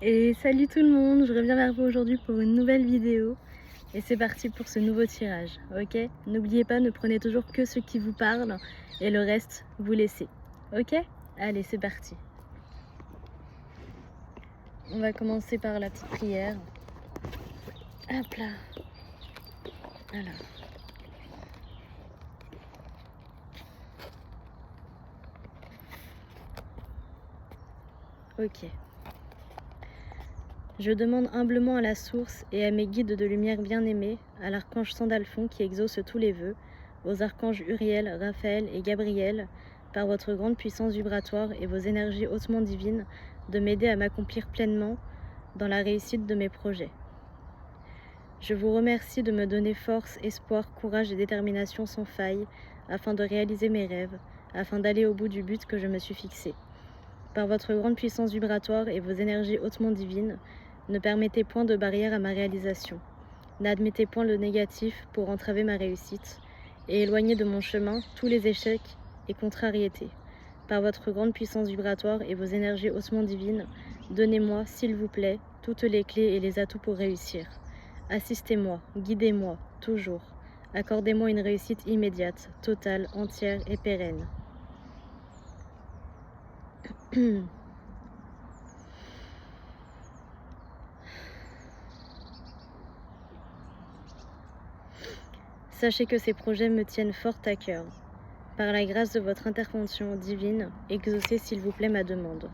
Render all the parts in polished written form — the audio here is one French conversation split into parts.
Et salut tout le monde, je reviens vers vous aujourd'hui pour une nouvelle vidéo. Et c'est parti pour ce nouveau tirage, ok? N'oubliez pas, ne prenez toujours que ce qui vous parle et le reste, vous laissez. Ok? Allez, c'est parti. On va commencer par la petite prière. Hop là. Alors. Ok. Je demande humblement à la source et à mes guides de lumière bien-aimés, à l'archange Sandalphon qui exauce tous les vœux, aux archanges Uriel, Raphaël et Gabriel, par votre grande puissance vibratoire et vos énergies hautement divines, de m'aider à m'accomplir pleinement dans la réussite de mes projets. Je vous remercie de me donner force, espoir, courage et détermination sans faille, afin de réaliser mes rêves, afin d'aller au bout du but que je me suis fixé. Par votre grande puissance vibratoire et vos énergies hautement divines, ne permettez point de barrière à ma réalisation. N'admettez point le négatif pour entraver ma réussite, et éloignez de mon chemin tous les échecs et contrariétés. Par votre grande puissance vibratoire et vos énergies hautement divines, donnez-moi, s'il vous plaît, toutes les clés et les atouts pour réussir. Assistez-moi, guidez-moi, toujours. Accordez-moi une réussite immédiate, totale, entière et pérenne. Sachez que ces projets me tiennent fort à cœur. Par la grâce de votre intervention divine, exaucez s'il vous plaît ma demande.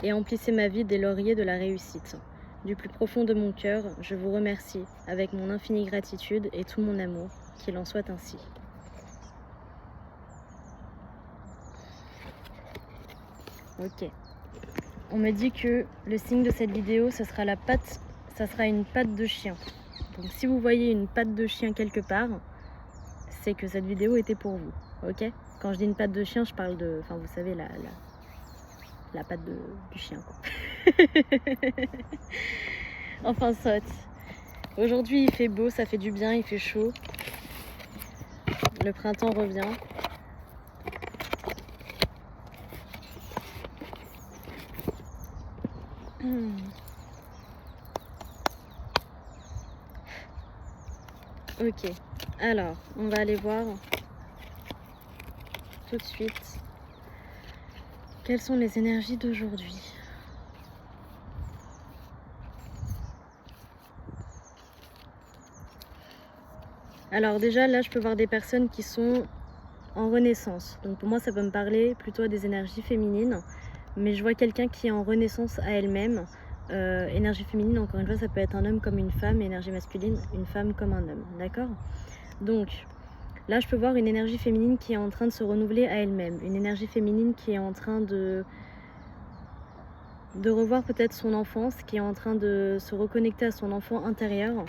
Et emplissez ma vie des lauriers de la réussite. Du plus profond de mon cœur, je vous remercie, avec mon infinie gratitude et tout mon amour, qu'il en soit ainsi. Ok. On me dit que le signe de cette vidéo, ce sera une patte de chien. Donc si vous voyez une patte de chien quelque part, c'est que cette vidéo était pour vous, ok? Quand je dis une patte de chien, je parle de, enfin vous savez, la patte du chien, quoi. Enfin, soit. Aujourd'hui, il fait beau, ça fait du bien, il fait chaud. Le printemps revient. Ok, alors, on va aller voir tout de suite quelles sont les énergies d'aujourd'hui. Alors déjà, là, je peux voir des personnes qui sont en renaissance. Donc pour moi, ça peut me parler plutôt à des énergies féminines. Mais je vois quelqu'un qui est en renaissance à elle-même. Énergie féminine, encore une fois, ça peut être un homme comme une femme. Énergie masculine, une femme comme un homme. D'accord? Donc, là, je peux voir une énergie féminine qui est en train de se renouveler à elle-même. Une énergie féminine qui est en train de revoir peut-être son enfance, qui est en train de se reconnecter à son enfant intérieur.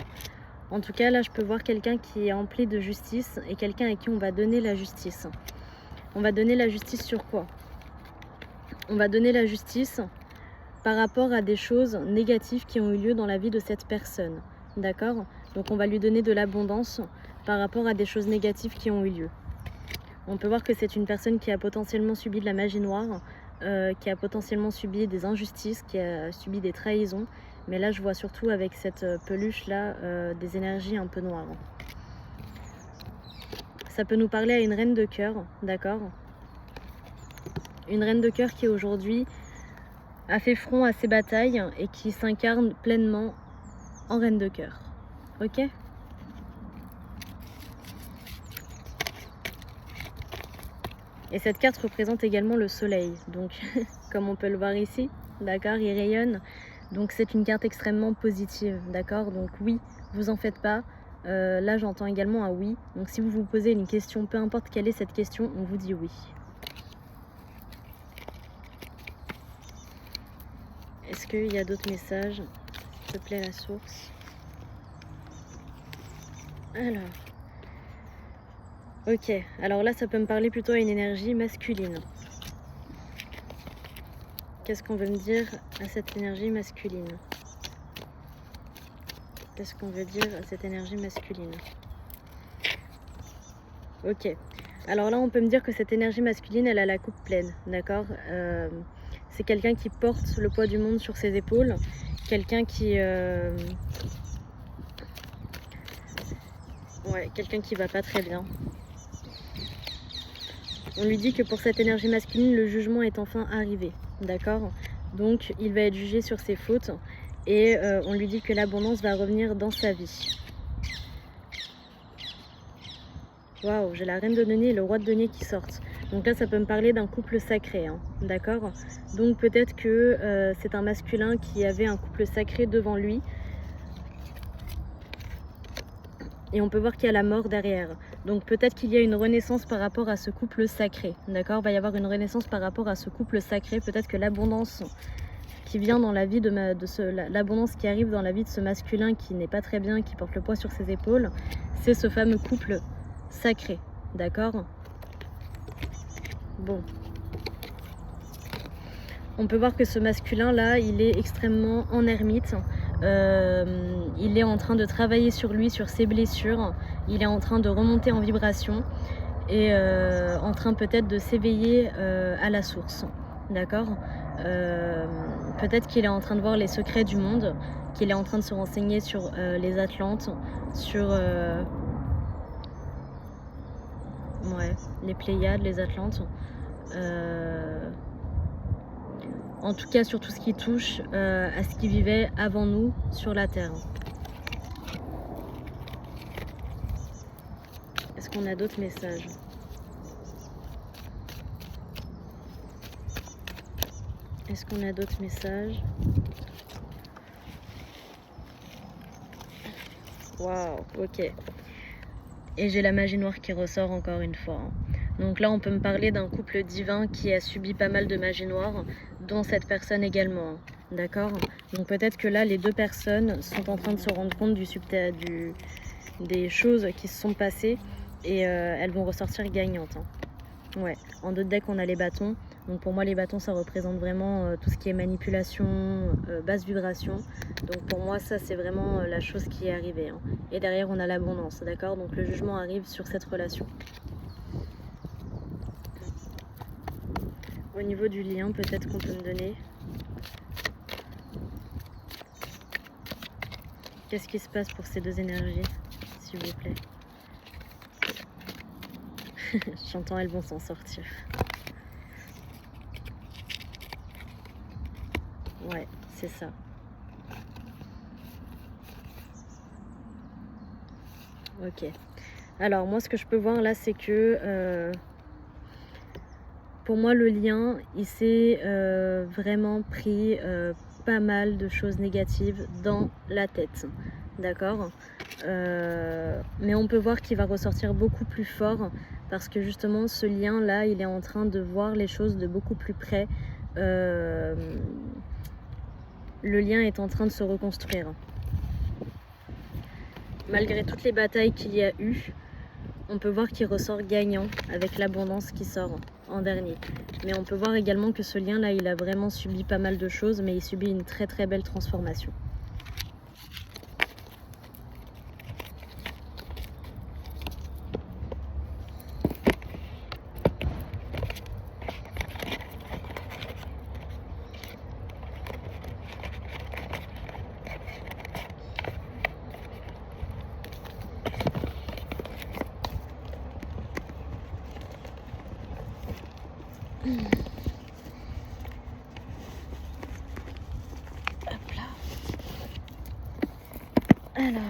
En tout cas, là, je peux voir quelqu'un qui est empli de justice et quelqu'un à qui on va donner la justice. On va donner la justice sur quoi? On va donner la justice par rapport à des choses négatives qui ont eu lieu dans la vie de cette personne. D'accord? Donc on va lui donner de l'abondance par rapport à des choses négatives qui ont eu lieu. On peut voir que c'est une personne qui a potentiellement subi de la magie noire, qui a potentiellement subi des injustices, qui a subi des trahisons. Mais là, je vois surtout avec cette peluche-là des énergies un peu noires. Ça peut nous parler à une reine de cœur, d'accord? Une reine de cœur qui aujourd'hui a fait front à ses batailles et qui s'incarne pleinement en reine de cœur. Ok? Et cette carte représente également le soleil. Donc, comme on peut le voir ici, d'accord, il rayonne. Donc c'est une carte extrêmement positive, d'accord? Donc oui, vous en faites pas. Là, j'entends également un oui. Donc si vous vous posez une question, peu importe quelle est cette question, on vous dit oui. Est-ce qu'il y a d'autres messages? S'il te plaît, la source. Alors. Ok, alors là, ça peut me parler plutôt à une énergie masculine. Qu'est-ce qu'on veut me dire à cette énergie masculine? Qu'est-ce qu'on veut dire à cette énergie masculine? Ok. Alors là, on peut me dire que cette énergie masculine, elle a la coupe pleine, d'accord? c'est quelqu'un qui porte le poids du monde sur ses épaules, quelqu'un qui... Ouais, quelqu'un qui va pas très bien. On lui dit que pour cette énergie masculine, le jugement est enfin arrivé, d'accord? Donc il va être jugé sur ses fautes et on lui dit que l'abondance va revenir dans sa vie. Waouh, j'ai la reine de denier et le roi de denier qui sortent. Donc là, ça peut me parler d'un couple sacré, hein, d'accord? Donc peut-être que c'est un masculin qui avait un couple sacré devant lui. Et on peut voir qu'il y a la mort derrière. Donc peut-être qu'il y a une renaissance par rapport à ce couple sacré, d'accord? Il va y avoir une renaissance par rapport à ce couple sacré. Peut-être que l'abondance qui vient dans la vie l'abondance qui arrive dans la vie de ce masculin qui n'est pas très bien, qui porte le poids sur ses épaules, c'est ce fameux couple sacré, d'accord? Bon. On peut voir que ce masculin là, il est extrêmement en ermite. Il est en train de travailler sur lui, sur ses blessures. Il est en train de remonter en vibration et en train peut-être de s'éveiller à la source, d'accord? Peut-être qu'il est en train de voir les secrets du monde, qu'il est en train de se renseigner sur les Atlantes, sur ouais, les Pléiades, les Atlantes. En tout cas, sur tout ce qui touche à ce qui vivait avant nous sur la Terre. Est-ce qu'on a d'autres messages? Est-ce qu'on a d'autres messages? Waouh, ok. Et j'ai la magie noire qui ressort encore une fois. Donc là, on peut me parler d'un couple divin qui a subi pas mal de magie noire, dont cette personne également. D'accord? Donc peut-être que là, les deux personnes sont en train de se rendre compte des choses qui se sont passées et elles vont ressortir gagnantes. Ouais. En d'autres decks, on a les bâtons. Donc pour moi, les bâtons, ça représente vraiment tout ce qui est manipulation, basse vibration. Donc pour moi, ça, c'est vraiment la chose qui est arrivée. Et derrière, on a l'abondance, d'accord? Donc le jugement arrive sur cette relation. Au niveau du lien, peut-être qu'on peut me donner. Qu'est-ce qui se passe pour ces deux énergies, s'il vous plaît? J'entends, elles vont s'en sortir. Ouais, c'est ça. Ok. Alors, moi, ce que je peux voir là, c'est que pour moi, le lien, il s'est vraiment pris pas mal de choses négatives dans la tête. D'accord? Mais on peut voir qu'il va ressortir beaucoup plus fort parce que justement, ce lien-là, il est en train de voir les choses de beaucoup plus près. Le lien est en train de se reconstruire. Malgré toutes les batailles qu'il y a eu, on peut voir qu'il ressort gagnant avec l'abondance qui sort en dernier. Mais on peut voir également que ce lien-là, il a vraiment subi pas mal de choses, mais il subit une très très belle transformation. Hop là. Alors.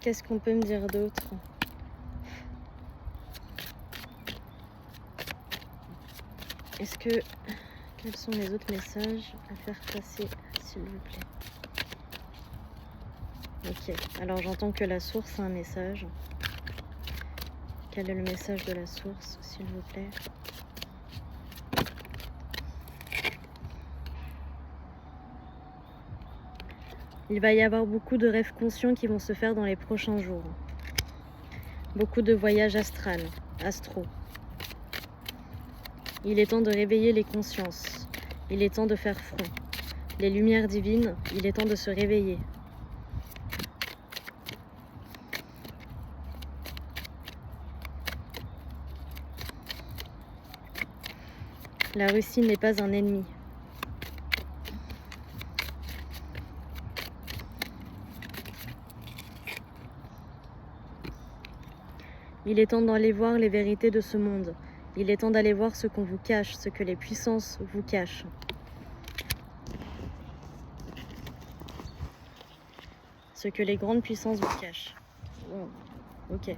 Qu'est-ce qu'on peut me dire d'autre? Est-ce que... Quels sont les autres messages à faire passer, s'il vous plaît? Ok, alors j'entends que la source a un message. Quel est le message de la source, s'il vous plaît? Il va y avoir beaucoup de rêves conscients qui vont se faire dans les prochains jours. Beaucoup de voyages astro. Il est temps de réveiller les consciences. Il est temps de faire front. Les lumières divines, il est temps de se réveiller. La Russie n'est pas un ennemi. Il est temps d'aller voir les vérités de ce monde. Il est temps d'aller voir ce qu'on vous cache, ce que les puissances vous cachent. Ce que les grandes puissances vous cachent. Oh, ok.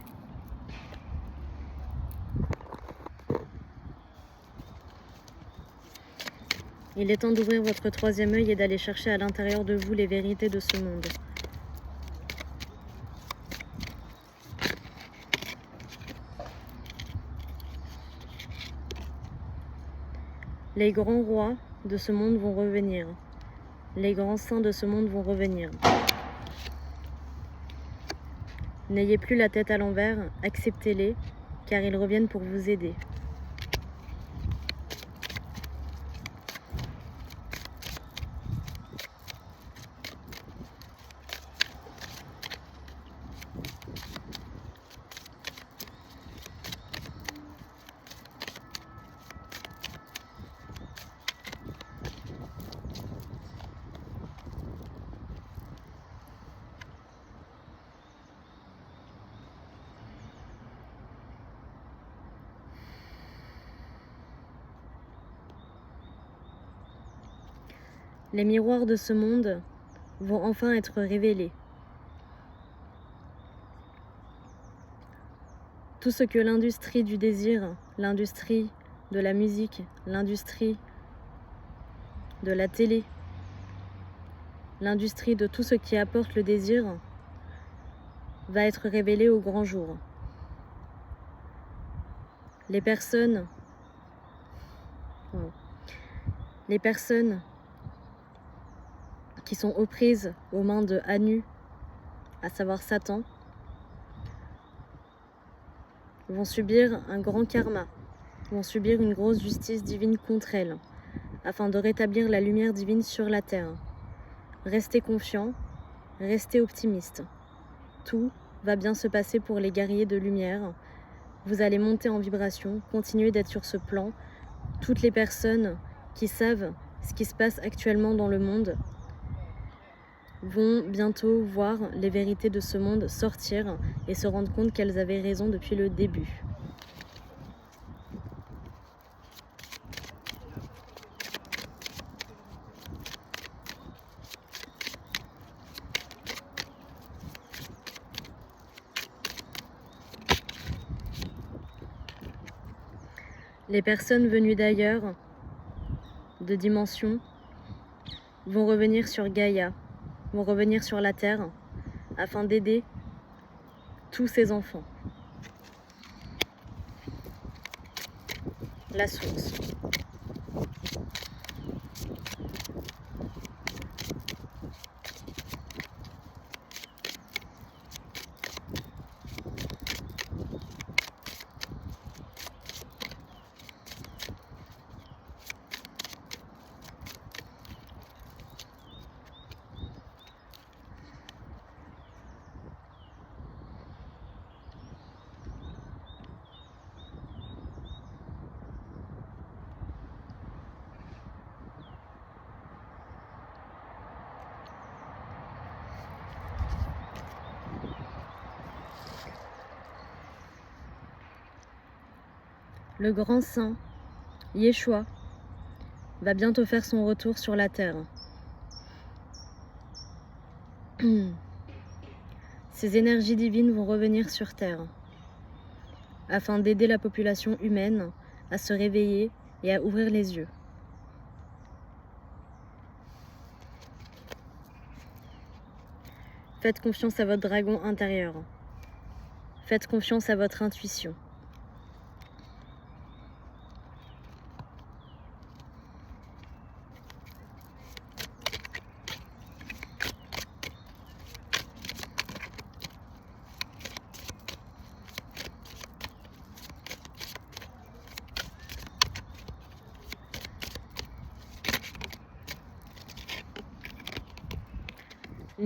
Il est temps d'ouvrir votre troisième œil et d'aller chercher à l'intérieur de vous les vérités de ce monde. Les grands rois de ce monde vont revenir. Les grands saints de ce monde vont revenir. N'ayez plus la tête à l'envers, acceptez-les, car ils reviennent pour vous aider. Les miroirs de ce monde vont enfin être révélés. Tout ce que l'industrie du désir, l'industrie de la musique, l'industrie de la télé, l'industrie de tout ce qui apporte le désir va être révélé au grand jour. Les personnes qui sont aux prises aux mains de Anu, à savoir Satan, vont subir un grand karma, vont subir une grosse justice divine contre elles, afin de rétablir la lumière divine sur la terre. Restez confiants, restez optimistes. Tout va bien se passer pour les guerriers de lumière. Vous allez monter en vibration, continuer d'être sur ce plan. Toutes les personnes qui savent ce qui se passe actuellement dans le monde vont bientôt voir les vérités de ce monde sortir et se rendre compte qu'elles avaient raison depuis le début. Les personnes venues d'ailleurs, de dimensions, vont revenir sur Gaïa, vont revenir sur la Terre, afin d'aider tous ces enfants. La source. Le grand saint, Yeshua, va bientôt faire son retour sur la terre. Ces énergies divines vont revenir sur terre, afin d'aider la population humaine à se réveiller et à ouvrir les yeux. Faites confiance à votre dragon intérieur. Faites confiance à votre intuition.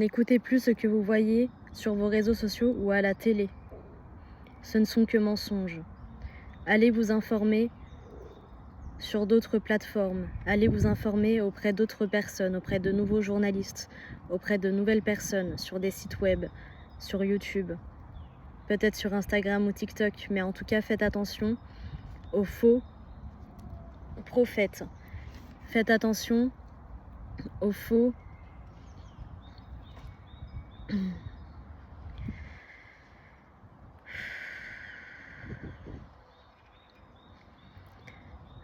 N'écoutez plus ce que vous voyez sur vos réseaux sociaux ou à la télé. Ce ne sont que mensonges. Allez vous informer sur d'autres plateformes. Allez vous informer auprès d'autres personnes, auprès de nouveaux journalistes, auprès de nouvelles personnes, sur des sites web, sur YouTube, peut-être sur Instagram ou TikTok, mais en tout cas faites attention aux faux prophètes. Faites attention aux faux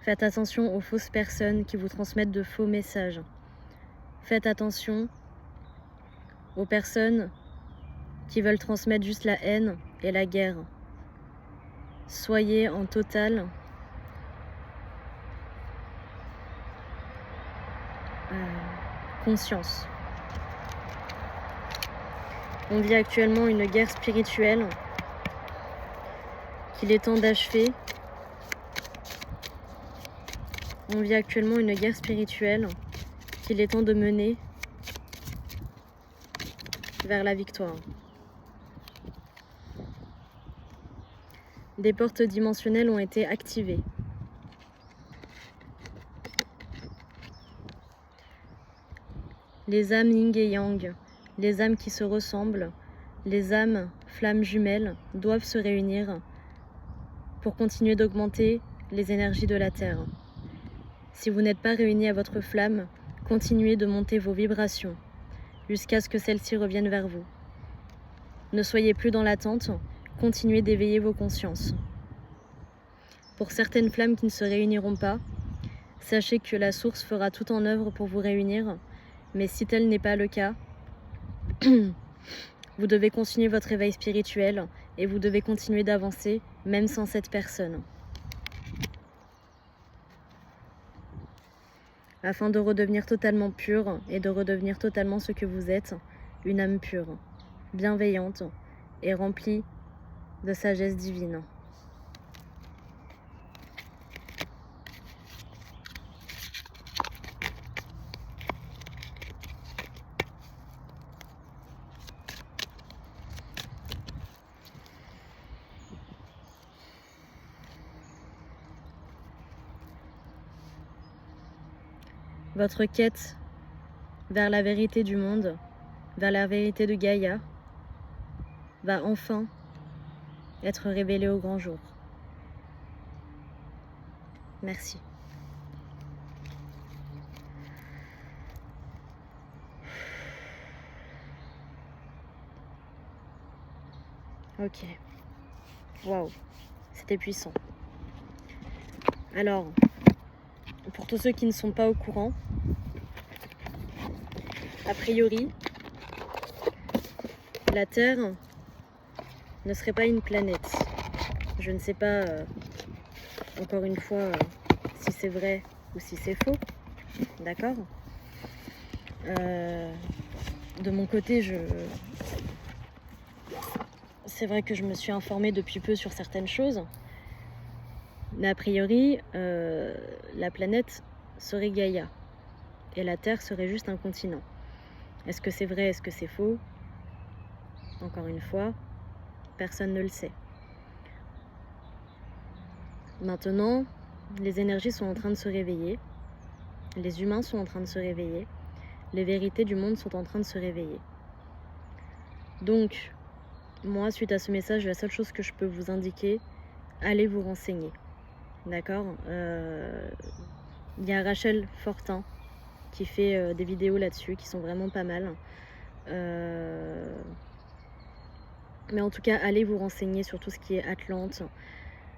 Faites attention aux fausses personnes qui vous transmettent de faux messages. Faites attention aux personnes qui veulent transmettre juste la haine et la guerre. Soyez en totale conscience. On vit actuellement une guerre spirituelle qu'il est temps d'achever. On vit actuellement une guerre spirituelle qu'il est temps de mener vers la victoire. Des portes dimensionnelles ont été activées. Les âmes yin et yang, les âmes qui se ressemblent, les âmes flammes jumelles doivent se réunir pour continuer d'augmenter les énergies de la Terre. Si vous n'êtes pas réunis à votre flamme, continuez de monter vos vibrations jusqu'à ce que celles-ci reviennent vers vous. Ne soyez plus dans l'attente, continuez d'éveiller vos consciences. Pour certaines flammes qui ne se réuniront pas, sachez que la source fera tout en œuvre pour vous réunir, mais si tel n'est pas le cas, vous devez continuer votre éveil spirituel et vous devez continuer d'avancer même sans cette personne. Afin de redevenir totalement pur et de redevenir totalement ce que vous êtes, une âme pure, bienveillante et remplie de sagesse divine. Votre quête vers la vérité du monde, vers la vérité de Gaïa, va enfin être révélée au grand jour. Merci. Ok. Waouh. C'était puissant. Alors, pour tous ceux qui ne sont pas au courant, a priori, la Terre ne serait pas une planète. Je ne sais pas, encore une fois, si c'est vrai ou si c'est faux. D'accord ? De mon côté, c'est vrai que je me suis informée depuis peu sur certaines choses. Mais a priori, la planète serait Gaïa. Et la Terre serait juste un continent. Est-ce que c'est vrai, est-ce que c'est faux? Encore une fois, personne ne le sait. Maintenant, les énergies sont en train de se réveiller. Les humains sont en train de se réveiller. Les vérités du monde sont en train de se réveiller. Donc, moi, suite à ce message, la seule chose que je peux vous indiquer, allez vous renseigner. D'accord ? Il y a Rachel Fortin qui fait des vidéos là-dessus qui sont vraiment pas mal. Mais en tout cas, allez vous renseigner sur tout ce qui est Atlante.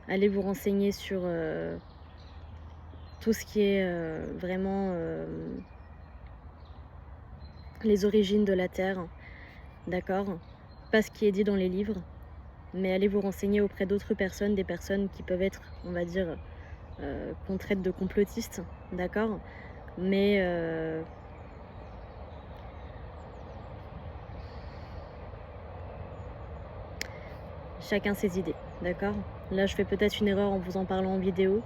Allez vous renseigner sur tout ce qui est vraiment les origines de la Terre. D'accord ? Pas ce qui est dit dans les livres, mais allez vous renseigner auprès d'autres personnes, des personnes qui peuvent être, on va dire, qu'on traite de complotistes. D'accord ? Mais chacun ses idées, d'accord? Là, je fais peut-être une erreur en vous en parlant en vidéo,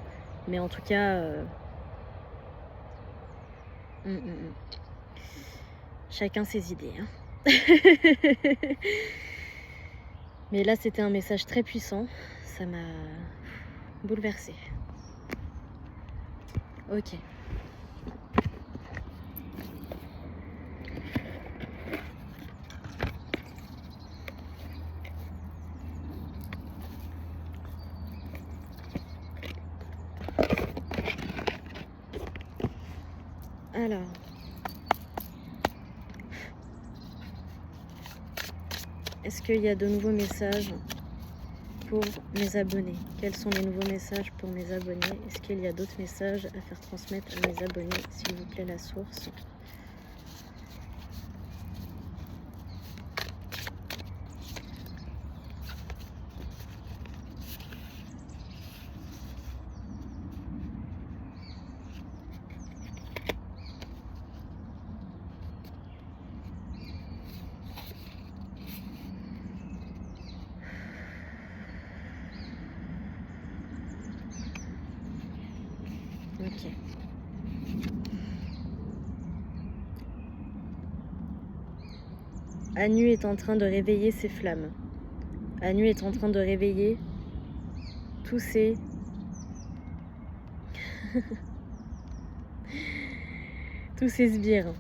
mais en tout cas, chacun ses idées. Hein. Mais là, c'était un message très puissant. Ça m'a bouleversée. Ok. Alors, est-ce qu'il y a de nouveaux messages pour mes abonnés? Quels sont les nouveaux messages pour mes abonnés? Est-ce qu'il y a d'autres messages à faire transmettre à mes abonnés? S'il vous plaît, la source. Ok. Anu est en train de réveiller ses flammes. Anu est en train de réveiller tous ces... tous ces sbires.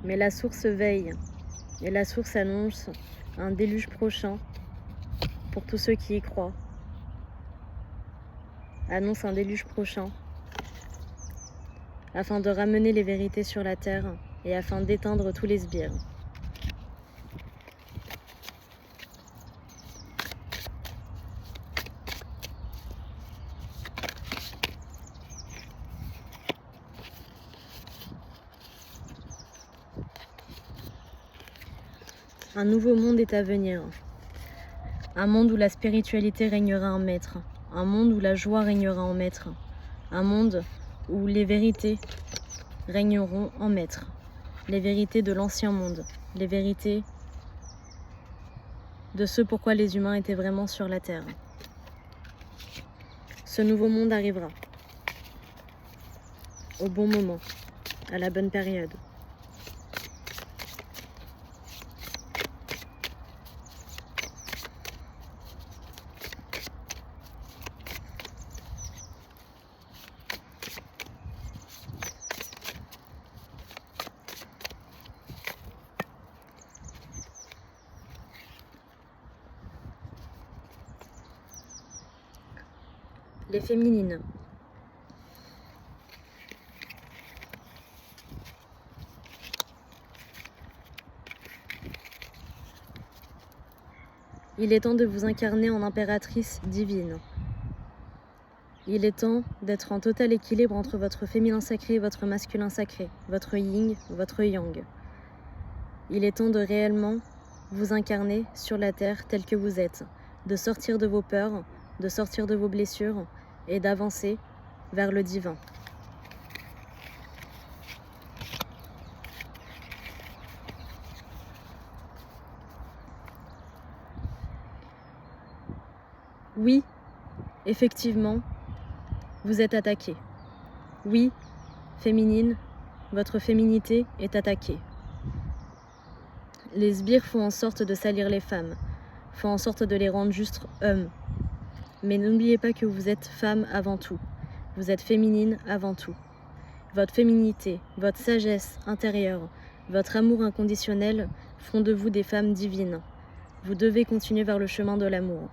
Mais la source veille. Et la source annonce un déluge prochain pour tous ceux qui y croient. Annonce un déluge prochain afin de ramener les vérités sur la terre et afin d'éteindre tous les sbires. Un nouveau monde est à venir. Un monde où la spiritualité régnera en maître. Un monde où la joie régnera en maître. Un monde où les vérités régneront en maître. Les vérités de l'ancien monde. Les vérités de ce pourquoi les humains étaient vraiment sur la terre. Ce nouveau monde arrivera au bon moment, à la bonne période. Les féminines. Il est temps de vous incarner en impératrice divine. Il est temps d'être en total équilibre entre votre féminin sacré et votre masculin sacré, votre yin, votre yang. Il est temps de réellement vous incarner sur la terre tel que vous êtes, de sortir de vos peurs, de sortir de vos blessures et d'avancer vers le divin. Oui, effectivement, vous êtes attaqué. Oui, féminine, votre féminité est attaquée. Les sbires font en sorte de salir les femmes, font en sorte de les rendre juste hommes. Mais n'oubliez pas que vous êtes femme avant tout. Vous êtes féminine avant tout. Votre féminité, votre sagesse intérieure, votre amour inconditionnel font de vous des femmes divines. Vous devez continuer vers le chemin de l'amour.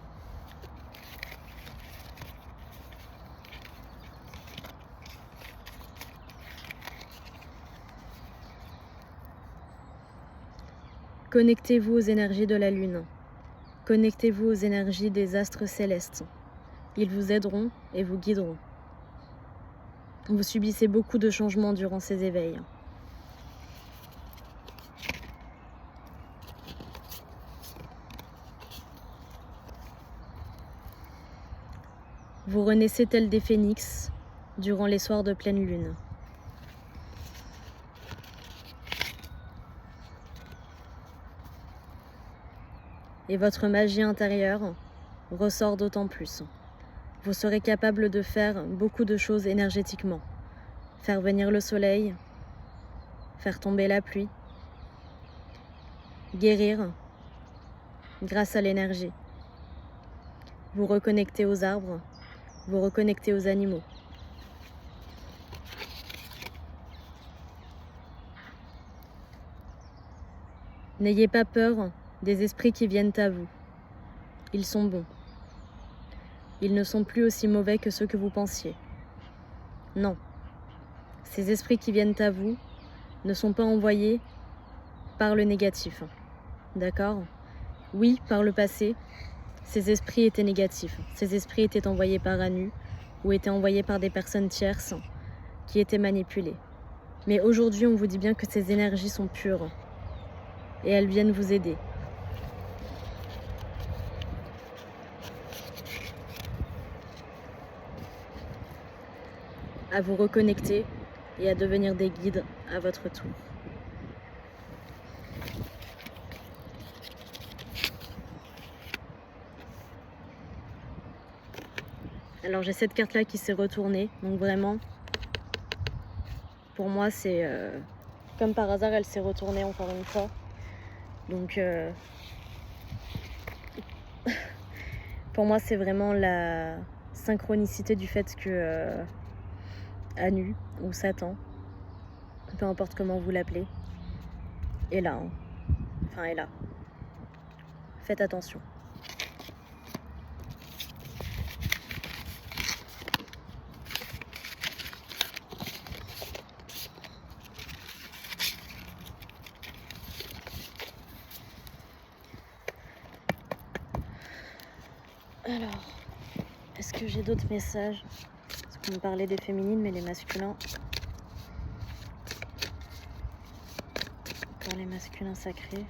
Connectez-vous aux énergies de la lune. Connectez-vous aux énergies des astres célestes. Ils vous aideront et vous guideront. Vous subissez beaucoup de changements durant ces éveils. Vous renaissez tels des phénix durant les soirs de pleine lune. Et votre magie intérieure ressort d'autant plus. Vous serez capable de faire beaucoup de choses énergétiquement. Faire venir le soleil, faire tomber la pluie, guérir grâce à l'énergie, vous reconnecter aux arbres, vous reconnecter aux animaux. N'ayez pas peur des esprits qui viennent à vous. Ils sont bons. Ils ne sont plus aussi mauvais que ceux que vous pensiez. Non. Ces esprits qui viennent à vous ne sont pas envoyés par le négatif. D'accord? Oui, par le passé, ces esprits étaient négatifs. Ces esprits étaient envoyés par Anu ou étaient envoyés par des personnes tierces qui étaient manipulées. Mais aujourd'hui, on vous dit bien que ces énergies sont pures et elles viennent vous aider. À vous reconnecter et à devenir des guides à votre tour. Alors j'ai cette carte là qui s'est retournée, donc vraiment, pour moi c'est comme par hasard elle s'est retournée encore une fois. Donc pour moi c'est vraiment la synchronicité du fait que Anu ou Satan, peu importe comment vous l'appelez, est là. Enfin est là. Faites attention. Alors, est-ce que j'ai d'autres messages? Parce qu'on me parlait des féminines, mais les masculins... Pour les masculins sacrés...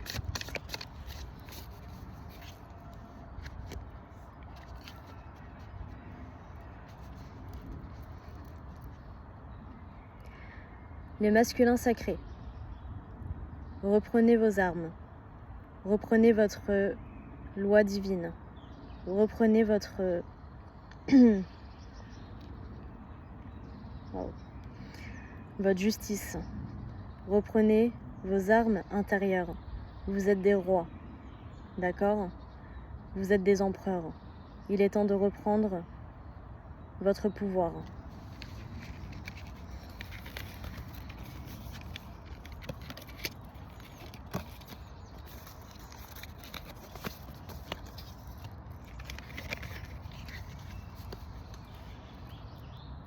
Les masculins sacrés, reprenez vos armes, reprenez votre loi divine, reprenez votre votre justice, reprenez vos armes intérieures. Vous êtes des rois, d'accord? Vous êtes des empereurs. Il est temps de reprendre votre pouvoir.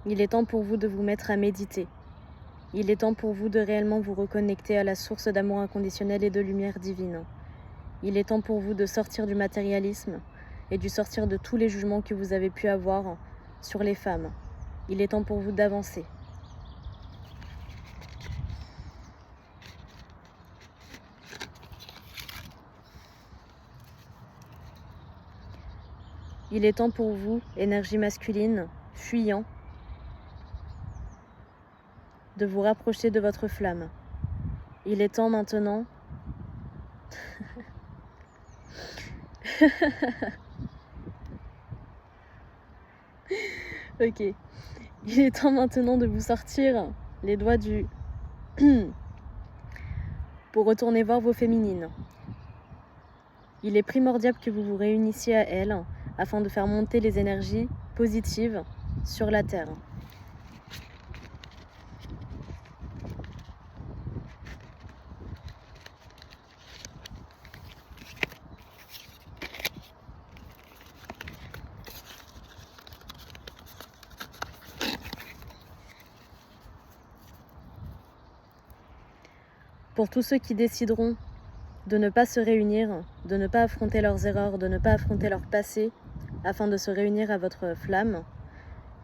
Il est temps pour vous de vous mettre à méditer. Il est temps pour vous de réellement vous reconnecter à la source d'amour inconditionnel et de lumière divine. Il est temps pour vous de sortir du matérialisme et de sortir de tous les jugements que vous avez pu avoir sur les femmes. Il est temps pour vous d'avancer. Il est temps pour vous, énergie masculine, fuyant, de vous rapprocher de votre flamme. Il est temps maintenant ok. Il est temps maintenant de vous sortir les doigts du pour retourner voir vos féminines. Il est primordial que vous vous réunissiez à elles afin de faire monter les énergies positives sur la Terre. Pour tous ceux qui décideront de ne pas se réunir, de ne pas affronter leurs erreurs, de ne pas affronter leur passé, afin de se réunir à votre flamme,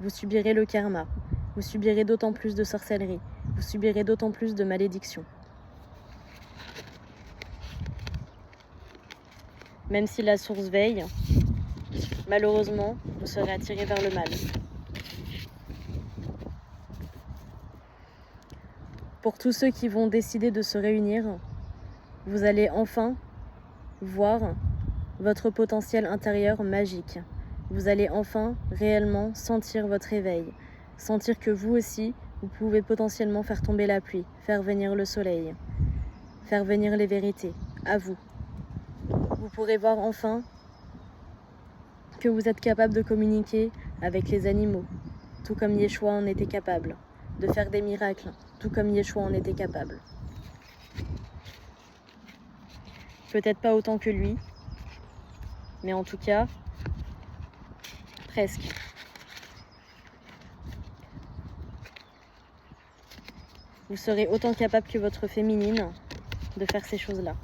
vous subirez le karma, vous subirez d'autant plus de sorcellerie, vous subirez d'autant plus de malédictions. Même si la source veille, malheureusement, vous serez attiré vers le mal. Pour tous ceux qui vont décider de se réunir, vous allez enfin voir votre potentiel intérieur magique. Vous allez enfin réellement sentir votre éveil, sentir que vous aussi, Vous pouvez potentiellement faire tomber la pluie, faire venir le soleil, faire venir les vérités à vous. Vous pourrez voir enfin que vous êtes capable de communiquer avec les animaux, tout comme Yeshua en était capable, de faire des miracles, tout comme Yeshua en était capable. Peut-être pas autant que lui, mais en tout cas, presque. Vous serez autant capable que votre féminine de faire ces choses-là.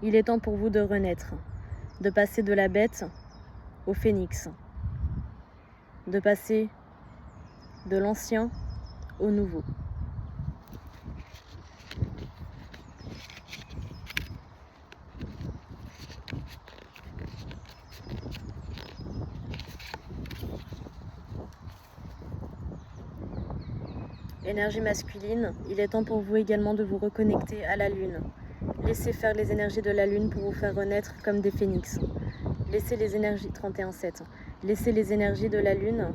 Il est temps pour vous de renaître, de passer de la bête au phénix, de passer de l'ancien au nouveau. Énergie masculine, il est temps pour vous également de vous reconnecter à la lune. Laissez faire les énergies de la lune pour vous faire renaître comme des phénix. Laissez les énergies 31-7. Laissez les énergies de la lune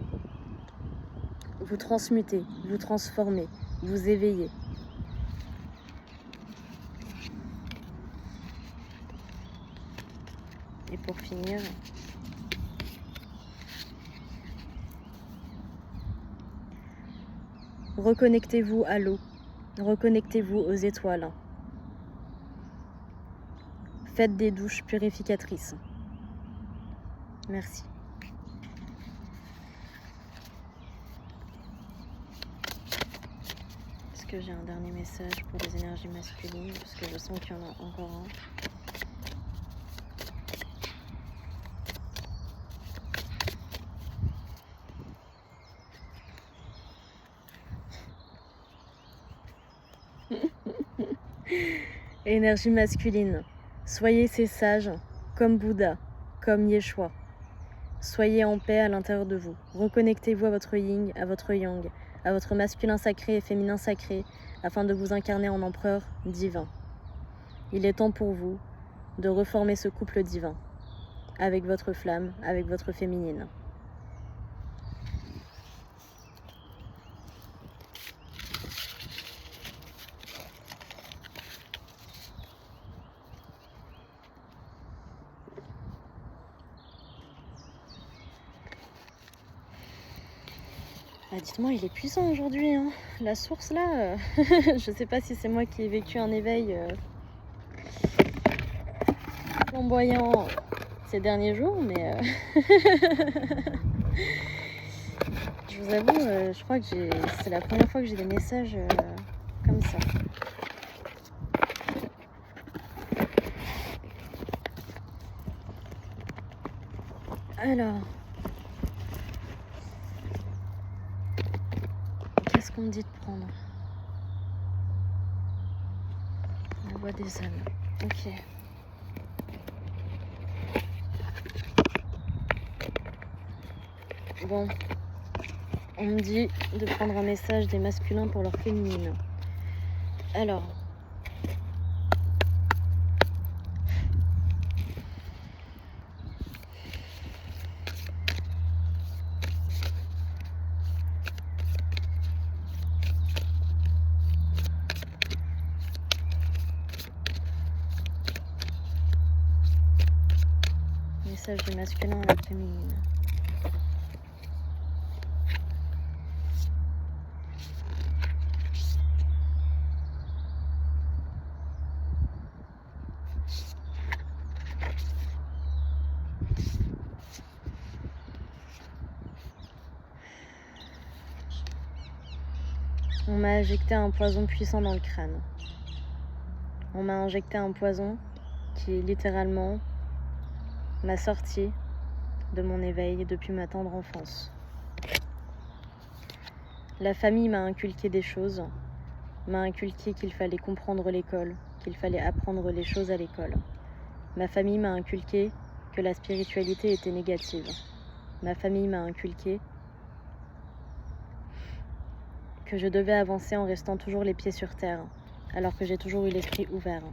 vous transmuter, vous transformer, vous éveiller. Et pour finir, reconnectez-vous à l'eau, reconnectez-vous aux étoiles. Faites des douches purificatrices. Merci. Est-ce que j'ai un dernier message pour les énergies masculines? Parce que je sens qu'il y en a encore un. Énergie masculine. Soyez ces sages, comme Bouddha, comme Yeshua. Soyez en paix à l'intérieur de vous. Reconnectez-vous à votre yin, à votre yang, à votre masculin sacré et féminin sacré, afin de vous incarner en empereur divin. Il est temps pour vous de reformer ce couple divin, avec votre flamme, avec votre féminine. Ah, dites-moi, il est puissant aujourd'hui, hein. La source là, je sais pas si c'est moi qui ai vécu un éveil flamboyant ces derniers jours, mais je vous avoue, je crois que c'est la première fois que j'ai des messages comme ça. Alors, qu'est-ce qu'on me dit de prendre? La voix des âmes. Ok. Bon, on me dit de prendre un message des masculins pour leur féminine. Alors, message des masculins à la féminine. On m'a injecté un poison puissant dans le crâne. On m'a injecté un poison qui littéralement m'a sorti de mon éveil depuis ma tendre enfance. La famille m'a inculqué des choses, m'a inculqué qu'il fallait comprendre l'école, qu'il fallait apprendre les choses à l'école. Ma famille m'a inculqué que la spiritualité était négative. Ma famille m'a inculqué que je devais avancer en restant toujours les pieds sur terre, alors que j'ai toujours eu l'esprit ouvert.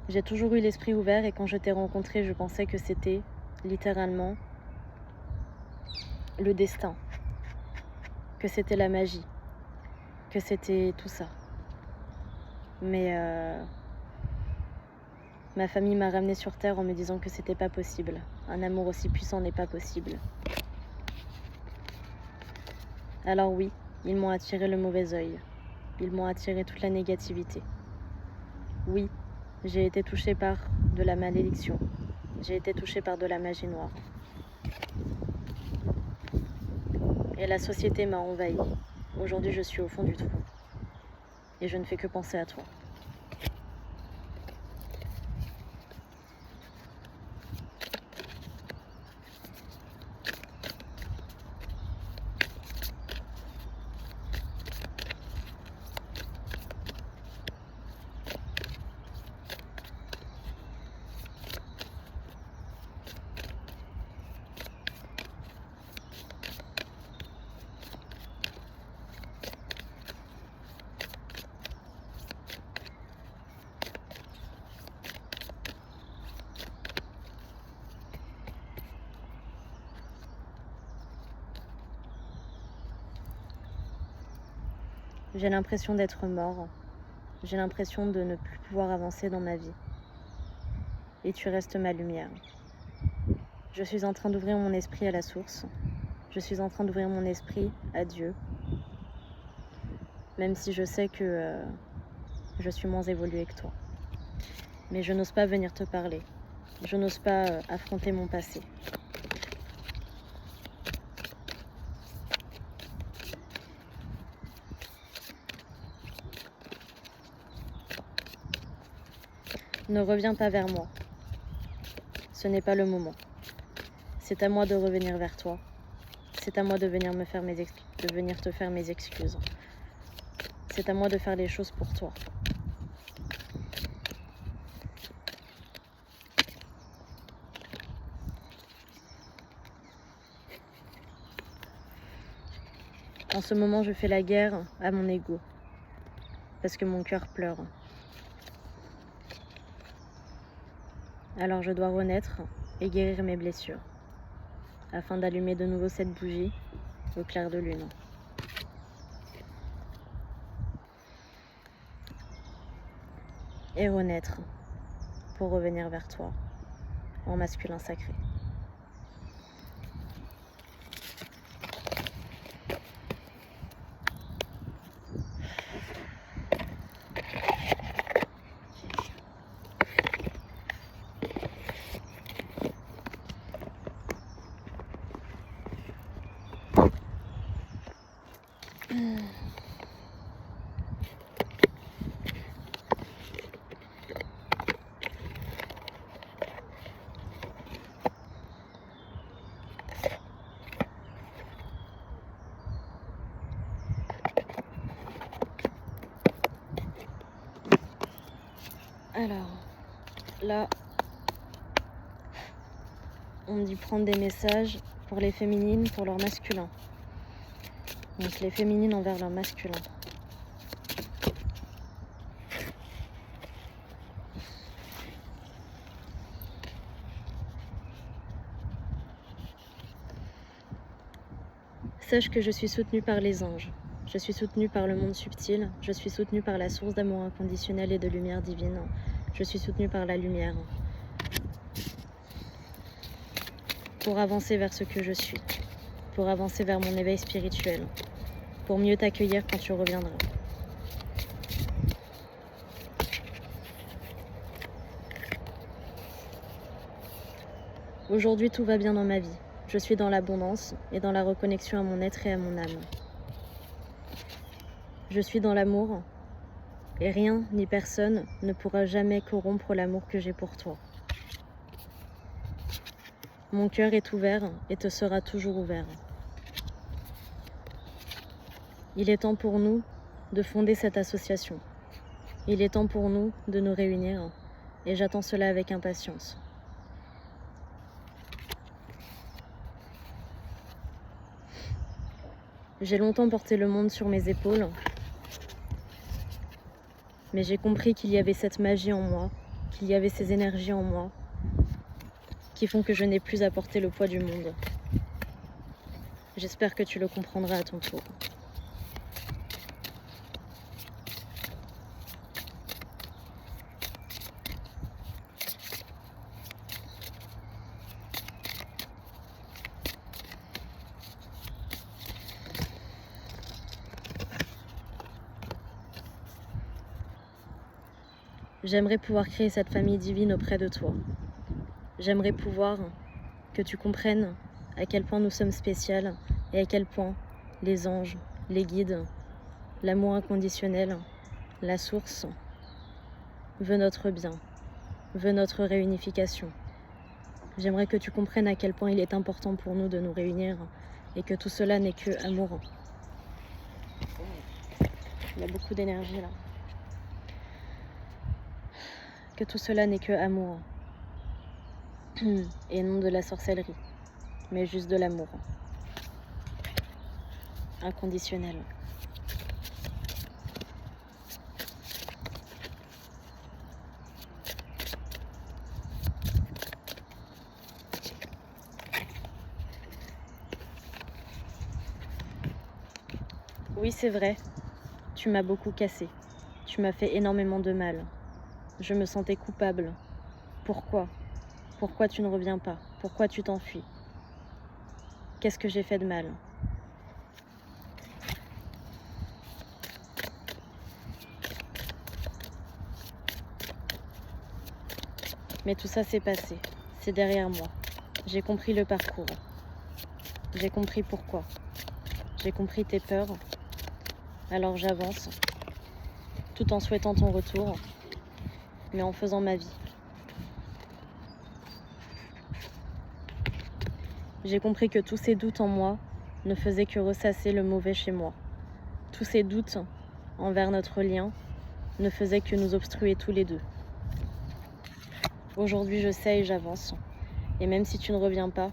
J'ai toujours eu l'esprit ouvert et quand je t'ai rencontré, je pensais que c'était littéralement, le destin, que c'était la magie, que c'était tout ça. Mais ma famille m'a ramenée sur Terre en me disant que c'était pas possible. Un amour aussi puissant n'est pas possible. Alors oui, ils m'ont attiré le mauvais œil. Ils m'ont attiré toute la négativité. Oui, j'ai été touchée par de la malédiction. J'ai été touchée par de la magie noire. Et la société m'a envahie. Aujourd'hui, je suis au fond du trou. Et je ne fais que penser à toi. J'ai l'impression d'être mort. J'ai l'impression de ne plus pouvoir avancer dans ma vie. Et tu restes ma lumière. Je suis en train d'ouvrir mon esprit à la source. Je suis en train d'ouvrir mon esprit à Dieu. Même si je sais que je suis moins évoluée que toi. Mais je n'ose pas venir te parler. Je n'ose pas affronter mon passé. Ne reviens pas vers moi. Ce n'est pas le moment. C'est à moi de revenir vers toi. C'est à moi de venir te faire mes excuses. C'est à moi de faire les choses pour toi. En ce moment, je fais la guerre à mon ego. Parce que mon cœur pleure. Alors je dois renaître et guérir mes blessures, afin d'allumer de nouveau cette bougie au clair de lune. Et renaître pour revenir vers toi en masculin sacré. Alors, là, on me dit prendre des messages pour les féminines, pour leur masculin. Donc les féminines envers leur masculin. Sache que je suis soutenue par les anges. Je suis soutenue par le monde subtil. Je suis soutenue par la source d'amour inconditionnel et de lumière divine. Je suis soutenue par la lumière. Pour avancer vers ce que je suis. Pour avancer vers mon éveil spirituel. Pour mieux t'accueillir quand tu reviendras. Aujourd'hui, tout va bien dans ma vie. Je suis dans l'abondance et dans la reconnexion à mon être et à mon âme. Je suis dans l'amour et rien ni personne ne pourra jamais corrompre l'amour que j'ai pour toi. Mon cœur est ouvert et te sera toujours ouvert. Il est temps pour nous de fonder cette association. Il est temps pour nous de nous réunir et j'attends cela avec impatience. J'ai longtemps porté le monde sur mes épaules, mais j'ai compris qu'il y avait cette magie en moi, qu'il y avait ces énergies en moi, qui font que je n'ai plus à porter le poids du monde. J'espère que tu le comprendras à ton tour. J'aimerais pouvoir créer cette famille divine auprès de toi. J'aimerais pouvoir que tu comprennes à quel point nous sommes spéciales et à quel point les anges, les guides, l'amour inconditionnel, la source veut notre bien, veut notre réunification. J'aimerais que tu comprennes à quel point il est important pour nous de nous réunir et que tout cela n'est que amour. Il y a beaucoup d'énergie là. Que tout cela n'est que amour et non de la sorcellerie, mais juste de l'amour inconditionnel. Oui, c'est vrai, tu m'as beaucoup cassé, tu m'as fait énormément de mal. Je me sentais coupable. Pourquoi? Pourquoi tu ne reviens pas? Pourquoi tu t'enfuis? Qu'est-ce que j'ai fait de mal? Mais tout ça s'est passé, c'est derrière moi. J'ai compris le parcours. J'ai compris pourquoi. J'ai compris tes peurs. Alors j'avance, tout en souhaitant ton retour, mais en faisant ma vie. J'ai compris que tous ces doutes en moi ne faisaient que ressasser le mauvais chez moi. Tous ces doutes envers notre lien ne faisaient que nous obstruer tous les deux. Aujourd'hui, je sais et j'avance. Et même si tu ne reviens pas,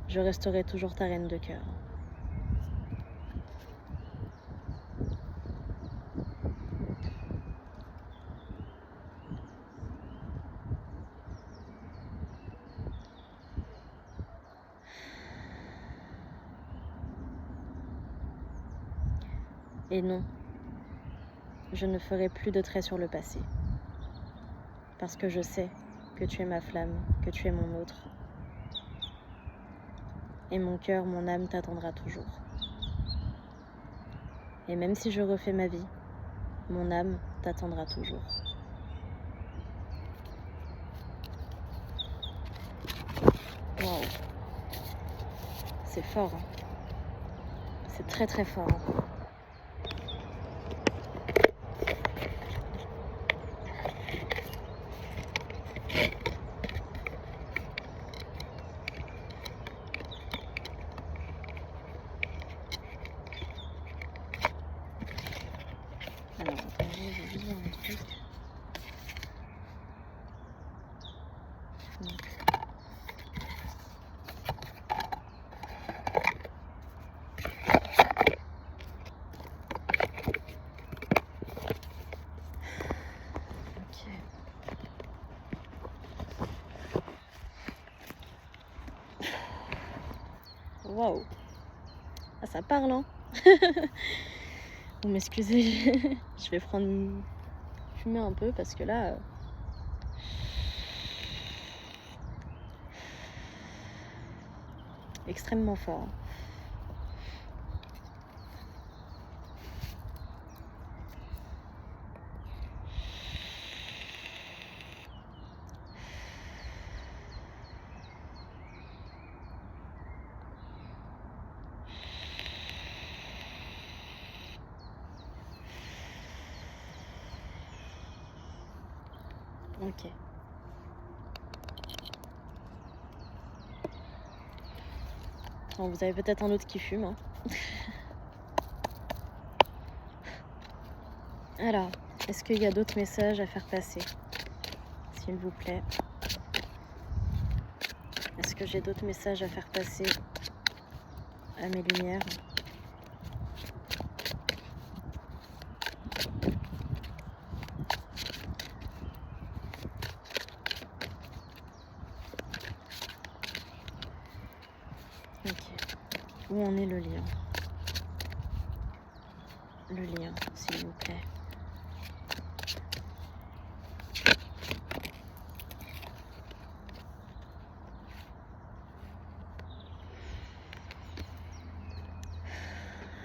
je resterai toujours ta reine de cœur. Et non, je ne ferai plus de traits sur le passé. Parce que je sais que tu es ma flamme, que tu es mon autre. Et mon cœur, mon âme t'attendra toujours. Et même si je refais ma vie, mon âme t'attendra toujours. Waouh, c'est fort, hein. C'est très très fort, hein. Alors, attendez, je vais juste voir un truc. Donc. Ok. Waouh. Ah, ça parle, hein. Vous m'excusez, je vais fumer un peu parce que là... extrêmement fort. Ok. Bon, vous avez peut-être un autre qui fume, hein. Alors, est-ce qu'il y a d'autres messages à faire passer, s'il vous plaît? Est-ce que j'ai d'autres messages à faire passer à mes lumières? Où en est le lien? Le lien, s'il vous plaît.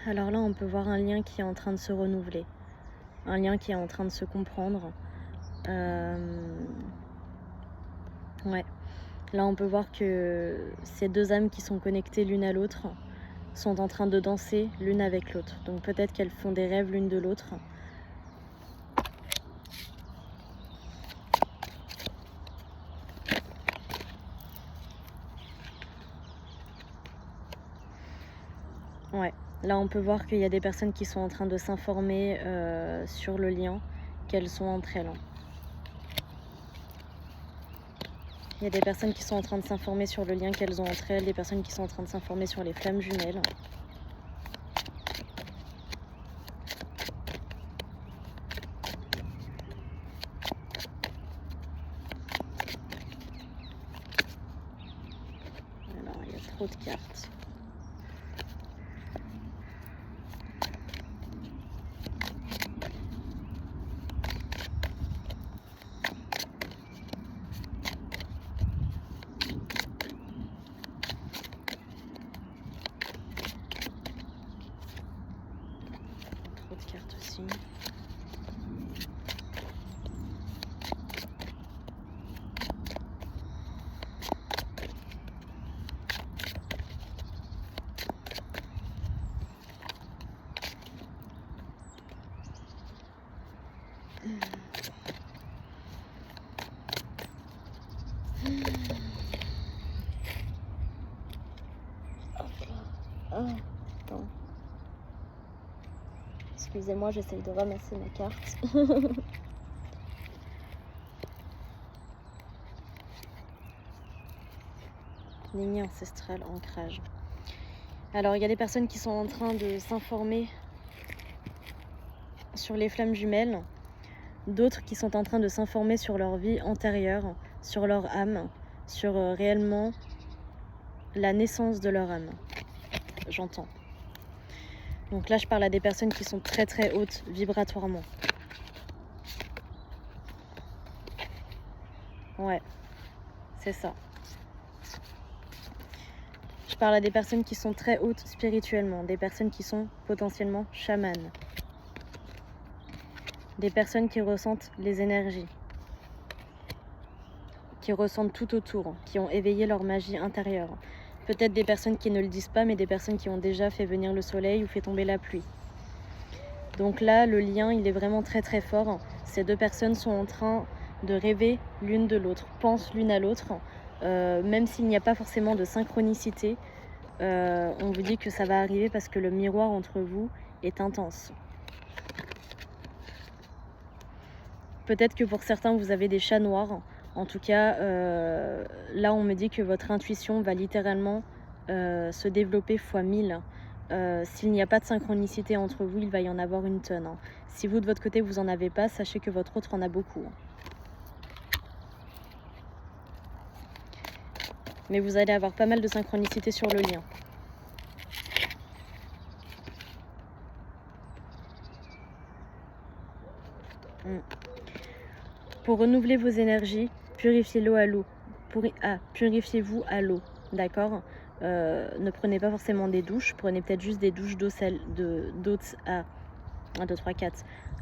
Alors là, on peut voir un lien qui est en train de se renouveler. Un lien qui est en train de se comprendre. Ouais. Là, on peut voir que ces deux âmes qui sont connectées l'une à l'autre sont en train de danser l'une avec l'autre. Donc peut-être qu'elles font des rêves l'une de l'autre. Ouais. Là, on peut voir qu'il y a des personnes qui sont en train de s'informer sur le lien qu'elles sont entre elles. Il y a des personnes qui sont en train de s'informer sur le lien qu'elles ont entre elles, des personnes qui sont en train de s'informer sur les flammes jumelles. Alors, il y a trop de cartes. Trop de cartes aussi. Ah, attends. Excusez-moi, j'essaye de ramasser ma carte. Lignée ancestrale, ancrage. Alors, il y a des personnes qui sont en train de s'informer sur les flammes jumelles, d'autres qui sont en train de s'informer sur leur vie antérieure, sur leur âme, sur réellement la naissance de leur âme. J'entends. Donc là, je parle à des personnes qui sont très très hautes vibratoirement. Ouais, c'est ça. Je parle à des personnes qui sont très hautes spirituellement, des personnes qui sont potentiellement chamanes, des personnes qui ressentent les énergies, qui ressentent tout autour, qui ont éveillé leur magie intérieure. Peut-être des personnes qui ne le disent pas, mais des personnes qui ont déjà fait venir le soleil ou fait tomber la pluie. Donc là, le lien, il est vraiment très très fort. Ces deux personnes sont en train de rêver l'une de l'autre, pensent l'une à l'autre. Même s'il n'y a pas forcément de synchronicité, on vous dit que ça va arriver parce que le miroir entre vous est intense. Peut-être que pour certains, vous avez des chats noirs. En tout cas, là, on me dit que votre intuition va littéralement se développer x 1000. S'il n'y a pas de synchronicité entre vous, il va y en avoir une tonne. Si vous, de votre côté, vous n'en avez pas, sachez que votre autre en a beaucoup. Mais vous allez avoir pas mal de synchronicité sur le lien. Pour renouveler vos énergies, purifiez l'eau à l'eau. Purifiez-vous à l'eau, d'accord? Ne prenez pas forcément des douches, prenez peut-être juste des douches d'eau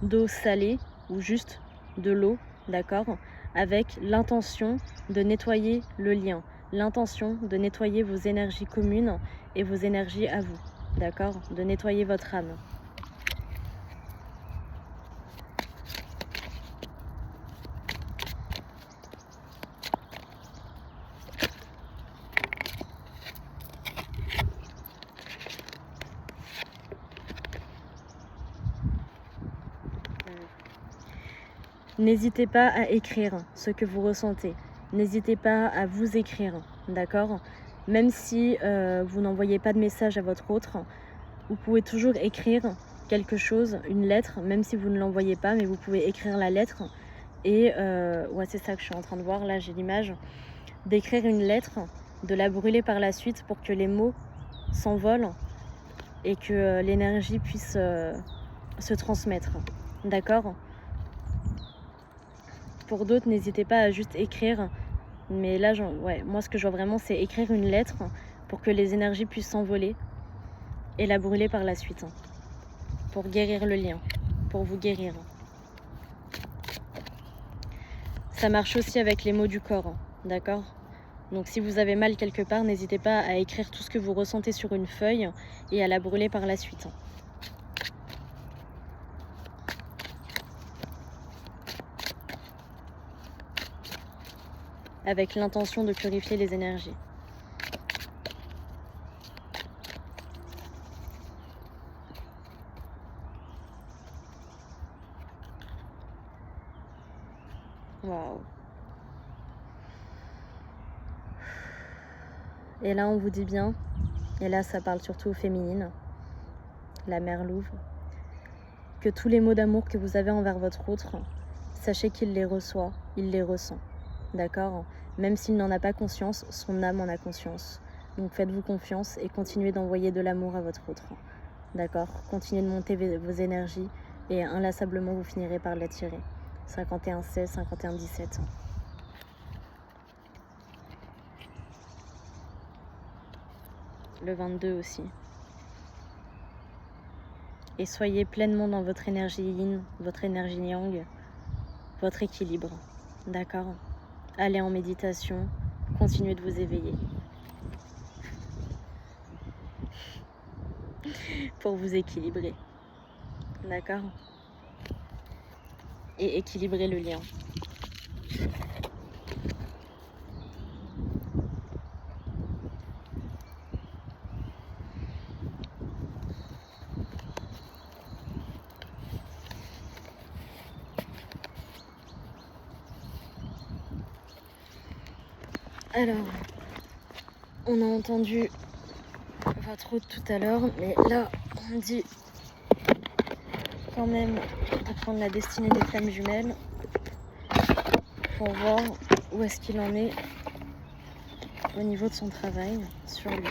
d'eau salée ou juste de l'eau, d'accord? Avec l'intention de nettoyer le lien, l'intention de nettoyer vos énergies communes et vos énergies à vous, d'accord? De nettoyer votre âme. N'hésitez pas à écrire ce que vous ressentez. N'hésitez pas à vous écrire, d'accord? Même si vous n'envoyez pas de message à votre autre, vous pouvez toujours écrire quelque chose, une lettre, même si vous ne l'envoyez pas, mais vous pouvez écrire la lettre. Et ouais, c'est ça que je suis en train de voir, là j'ai l'image, d'écrire une lettre, de la brûler par la suite pour que les mots s'envole et que l'énergie puisse se transmettre. D'accord? Pour d'autres, n'hésitez pas à juste écrire. Mais là, moi, ce que je vois vraiment, c'est écrire une lettre pour que les énergies puissent s'envoler et la brûler par la suite. Pour guérir le lien, pour vous guérir. Ça marche aussi avec les mots du corps, d'accord? Donc si vous avez mal quelque part, n'hésitez pas à écrire tout ce que vous ressentez sur une feuille et à la brûler par la suite. Avec l'intention de purifier les énergies. Waouh. Et là, on vous dit bien, et là, ça parle surtout aux féminines, la mère louve, que tous les mots d'amour que vous avez envers votre autre, sachez qu'il les reçoit, il les ressent. D'accord? Même s'il n'en a pas conscience, son âme en a conscience. Donc faites-vous confiance et continuez d'envoyer de l'amour à votre autre. D'accord? Continuez de monter vos énergies et inlassablement vous finirez par l'attirer. 51-16, 51-17. Le 22 aussi. Et soyez pleinement dans votre énergie yin, votre énergie yang, votre équilibre. D'accord? Allez en méditation, continuez de vous éveiller. Pour vous équilibrer. D'accord? Et équilibrer le lien. Alors, on a entendu votre hôte tout à l'heure, mais là, on dit quand même de prendre la destinée des flammes jumelles pour voir où est-ce qu'il en est au niveau de son travail sur lui.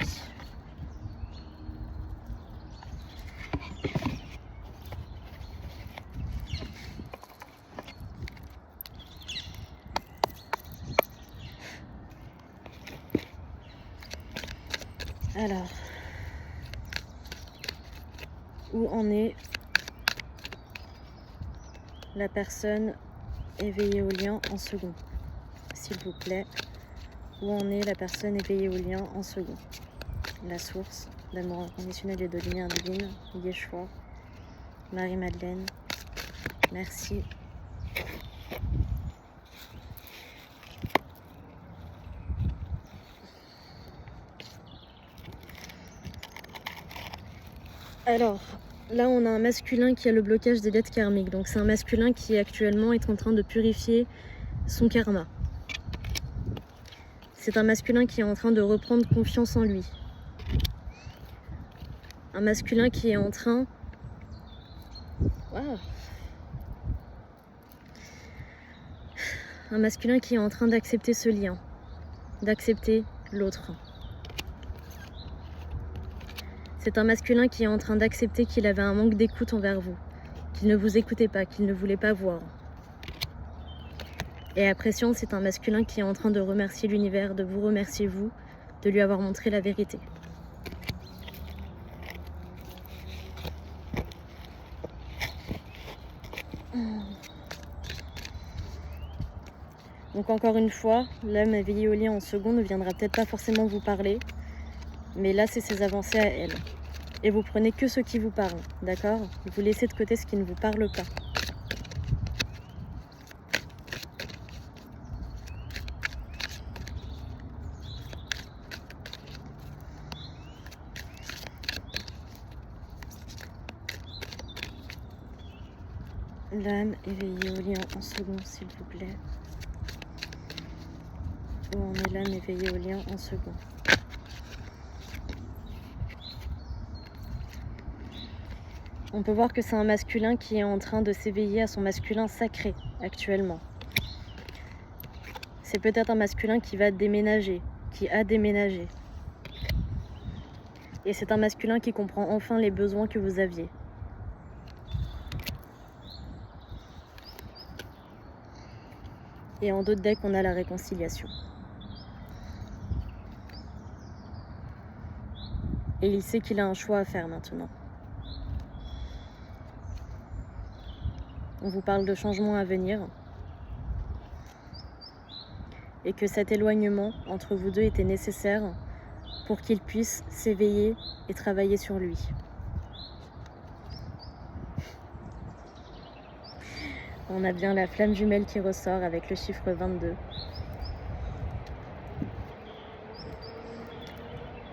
Alors, où en est la personne éveillée au lien en second, s'il vous plaît? Où en est la personne éveillée au lien en second? La source d'amour inconditionnel et de lumière divine, Yeshua, Marie-Madeleine, merci. Alors, là on a un masculin qui a le blocage des dettes karmiques. Donc c'est un masculin qui actuellement est en train de purifier son karma. C'est un masculin qui est en train de reprendre confiance en lui. Un masculin qui est en train... Wow. Un masculin qui est en train d'accepter ce lien, d'accepter l'autre. C'est un masculin qui est en train d'accepter qu'il avait un manque d'écoute envers vous, qu'il ne vous écoutait pas, qu'il ne voulait pas voir. Et à pression, c'est un masculin qui est en train de remercier l'univers, de vous remercier vous, de lui avoir montré la vérité. Donc encore une fois, l'âme éveillée au lien en second ne viendra peut-être pas forcément vous parler, mais là c'est ses avancées à elle. Et vous prenez que ce qui vous parle, d'accord? Vous laissez de côté ce qui ne vous parle pas. L'âme éveillée au lien en second, s'il vous plaît. Où en est l'âme éveillée au lien en second? On peut voir que c'est un masculin qui est en train de s'éveiller à son masculin sacré actuellement. C'est peut-être un masculin qui va déménager, qui a déménagé. Et c'est un masculin qui comprend enfin les besoins que vous aviez. Et en d'autres decks, on a la réconciliation. Et il sait qu'il a un choix à faire maintenant. On vous parle de changements à venir. Et que cet éloignement entre vous deux était nécessaire pour qu'il puisse s'éveiller et travailler sur lui. On a bien la flamme jumelle qui ressort avec le chiffre 22.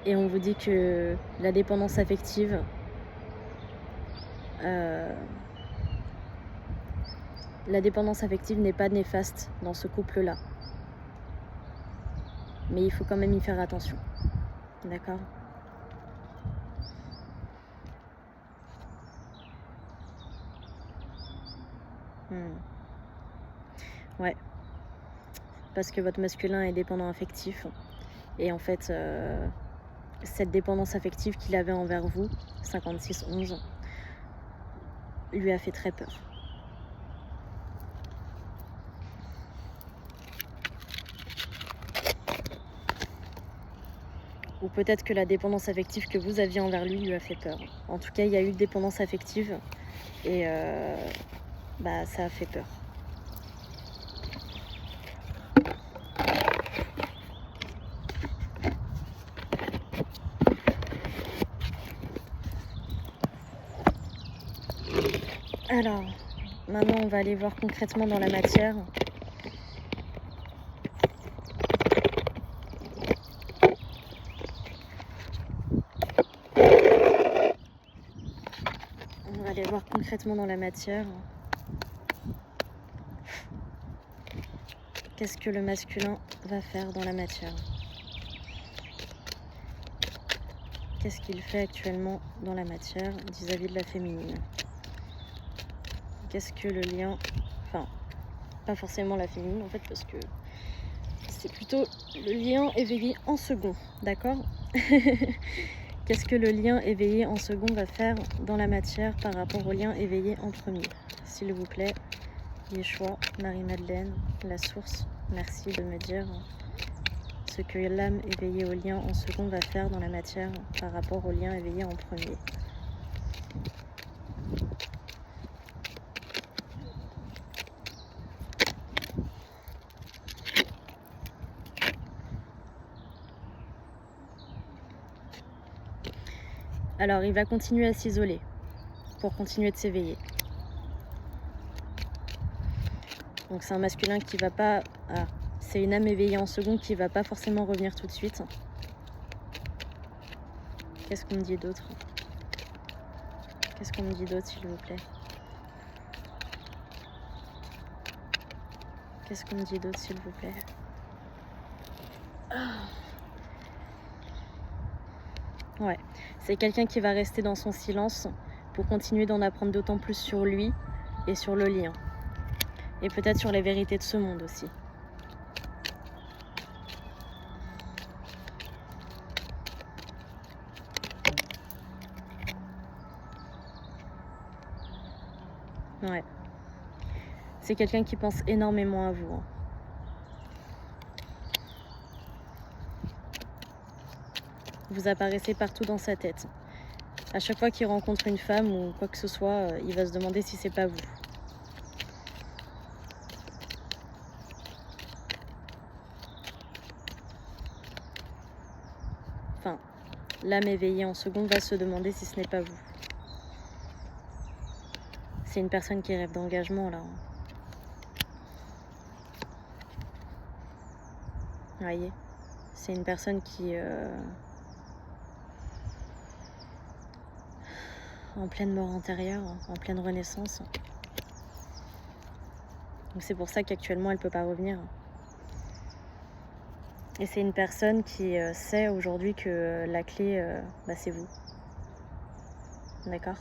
Et on vous dit que la dépendance affective n'est pas néfaste dans ce couple-là. Mais il faut quand même y faire attention. D'accord ? Ouais. Parce que votre masculin est dépendant affectif. Et en fait, cette dépendance affective qu'il avait envers vous, 56-11, lui a fait très peur. Ou peut-être que la dépendance affective que vous aviez envers lui a fait peur. En tout cas, il y a eu dépendance affective et ça a fait peur. Alors, maintenant on va aller voir concrètement dans la matière. On va aller voir concrètement dans la matière. Qu'est-ce que le masculin va faire dans la matière? Qu'est-ce qu'il fait actuellement dans la matière vis-à-vis de la féminine? Qu'est-ce que le lien... Enfin, pas forcément la féminine en fait, parce que c'est plutôt le lien éveillé en second, d'accord? Qu'est-ce que le lien éveillé en second va faire dans la matière par rapport au lien éveillé en premier? S'il vous plaît, Yeshua, Marie-Madeleine, la source, merci de me dire ce que l'âme éveillée au lien en second va faire dans la matière par rapport au lien éveillé en premier. Alors, il va continuer à s'isoler pour continuer de s'éveiller. Donc c'est un masculin qui va pas... Ah, c'est une âme éveillée en second qui va pas forcément revenir tout de suite. Qu'est-ce qu'on me dit d'autre? Qu'est-ce qu'on me dit d'autre, s'il vous plaît? Qu'est-ce qu'on me dit d'autre, s'il vous plaît? Ouais, c'est quelqu'un qui va rester dans son silence pour continuer d'en apprendre d'autant plus sur lui et sur le lien. Et peut-être sur les vérités de ce monde aussi. Ouais. C'est quelqu'un qui pense énormément à vous. Vous apparaissez partout dans sa tête. À chaque fois qu'il rencontre une femme ou quoi que ce soit, il va se demander si c'est pas vous. Enfin, l'âme éveillée en second va se demander si ce n'est pas vous. C'est une personne qui rêve d'engagement, là. Vous voyez, c'est une personne qui... en pleine mort intérieure, en pleine renaissance. Donc c'est pour ça qu'actuellement elle peut pas revenir. Et c'est une personne qui sait aujourd'hui que la clé, c'est vous. D'accord?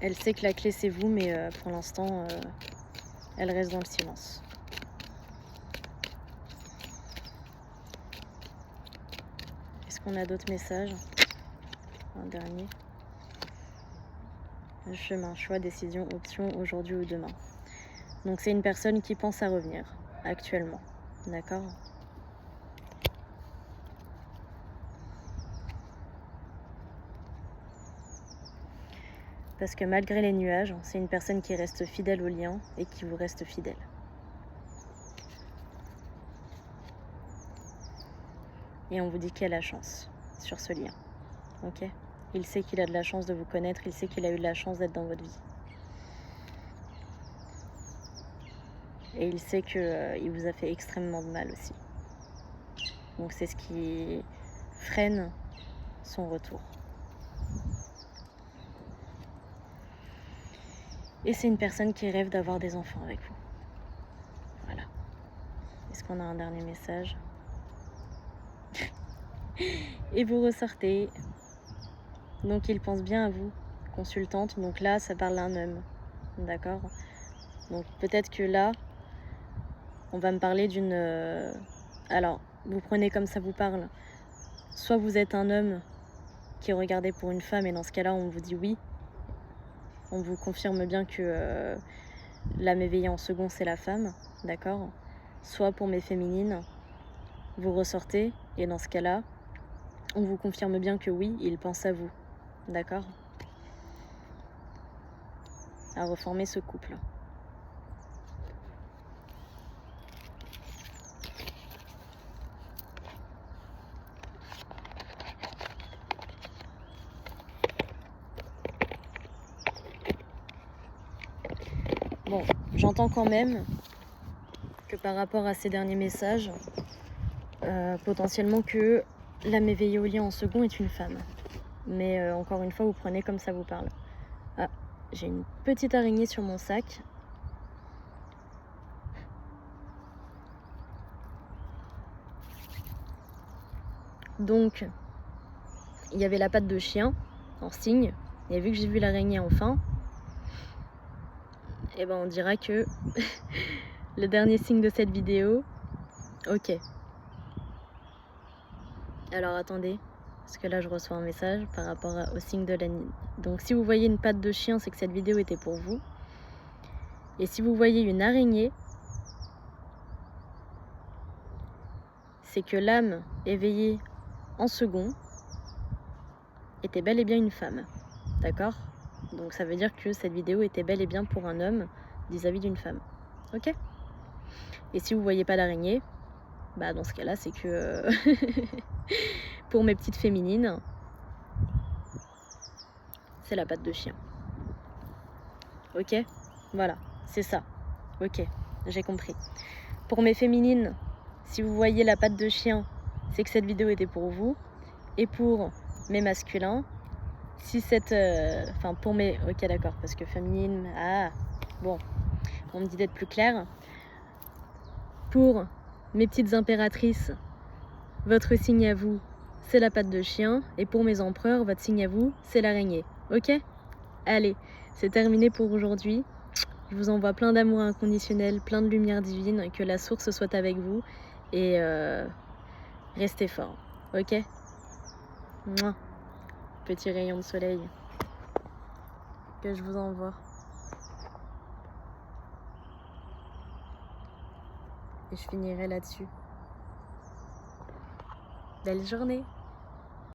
Elle sait que la clé c'est vous, mais pour l'instant, elle reste dans le silence. qu'on a d'autres messages? Un dernier. Chemin, choix, décision, option, aujourd'hui ou demain. Donc c'est une personne qui pense à revenir, actuellement. D'accord? Parce que malgré les nuages, c'est une personne qui reste fidèle au lien et qui vous reste fidèle. Et on vous dit qu'il a la chance sur ce lien. Ok? Il sait qu'il a de la chance de vous connaître, il sait qu'il a eu de la chance d'être dans votre vie. Et il sait qu'il vous a fait extrêmement de mal aussi. Donc c'est ce qui freine son retour. Et c'est une personne qui rêve d'avoir des enfants avec vous. Voilà. Est-ce qu'on a un dernier message? Et vous ressortez. Donc il pense bien à vous, consultante. Donc là, ça parle d'un homme. D'accord? Donc peut-être que là, on va me parler d'une... Alors, vous prenez comme ça vous parle. Soit vous êtes un homme qui est regardé pour une femme et dans ce cas-là, on vous dit oui. On vous confirme bien que l'âme éveillée en second, c'est la femme. D'accord? Soit pour mes féminines, vous ressortez et dans ce cas-là, on vous confirme bien que oui, il pense à vous. D'accord? À reformer ce couple. Bon, j'entends quand même que par rapport à ces derniers messages, potentiellement que l'âme éveillée au lien en second est une femme. Mais encore une fois, vous prenez comme ça vous parle. Ah, j'ai une petite araignée sur mon sac. Donc, il y avait la patte de chien en signe. Et vu que j'ai vu l'araignée enfin, et ben on dira que le dernier signe de cette vidéo, ok. Alors attendez, parce que là je reçois un message par rapport au signe de la nuit. Donc si vous voyez une patte de chien, c'est que cette vidéo était pour vous. Et si vous voyez une araignée, c'est que l'âme éveillée en second était bel et bien une femme. D'accord? Donc ça veut dire que cette vidéo était bel et bien pour un homme vis-à-vis d'une femme. Ok? Et si vous voyez pas d'araignée, bah dans ce cas-là, c'est que pour mes petites féminines, c'est la patte de chien. Ok? Voilà, c'est ça. Ok, j'ai compris. Pour mes féminines, si vous voyez la patte de chien, c'est que cette vidéo était pour vous. Et pour mes masculins, si cette... Enfin, pour mes... Ok, d'accord, parce que féminine... Ah, bon, on me dit d'être plus clair. Pour mes petites impératrices, votre signe à vous, c'est la patte de chien. Et pour mes empereurs, votre signe à vous, c'est l'araignée. Ok? Allez, c'est terminé pour aujourd'hui. Je vous envoie plein d'amour inconditionnel, plein de lumière divine, que la source soit avec vous. Et restez fort. Ok? Mouah. Petit rayon de soleil que je vous envoie. Et je finirai là-dessus. Belle journée!